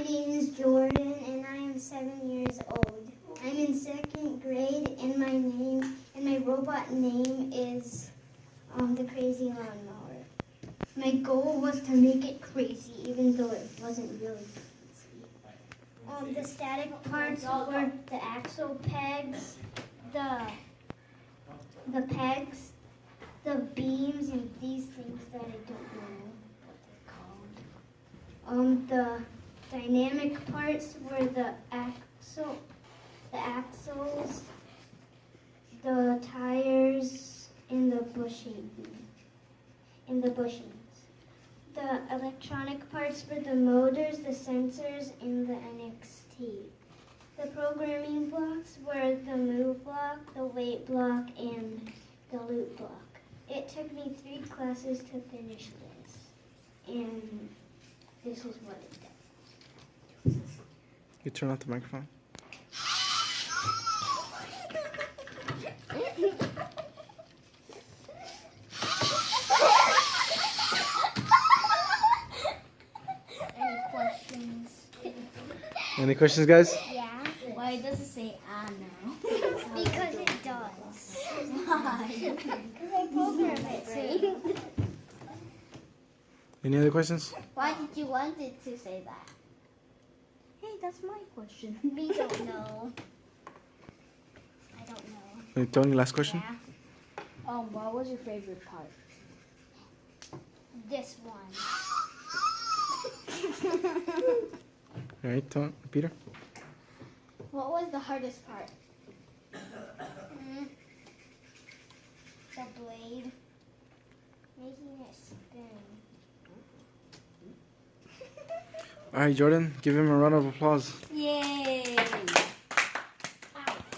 name is Jordan, and I am 7 years old. I'm in second grade, and my robot name is the Crazy Lawnmower. My goal was to make it crazy, even though it wasn't really crazy. The static parts were the axle pegs, the pegs, the beams, and these things that I don't know what they're called. The dynamic parts were the axles, the tires, and the bushings. The electronic parts were the motors, the sensors, and the NXT. The programming blocks were the move block, the wait block, and the loop block. It took me 3 classes to finish this, and this is what it does. You turn off the microphone. Any questions? Any questions, guys? Yeah. Why does it say no? Because it does. Why? Because I programmed it too. Any other questions? Why did you want it to say that? Hey, that's my question. We don't know. I don't know. Hey, Tony, last question? Yeah. What was your favorite part? This one. All right, Peter? What was the hardest part? The blade. Making it spin. All right, Jordan, give him a round of applause. Yay!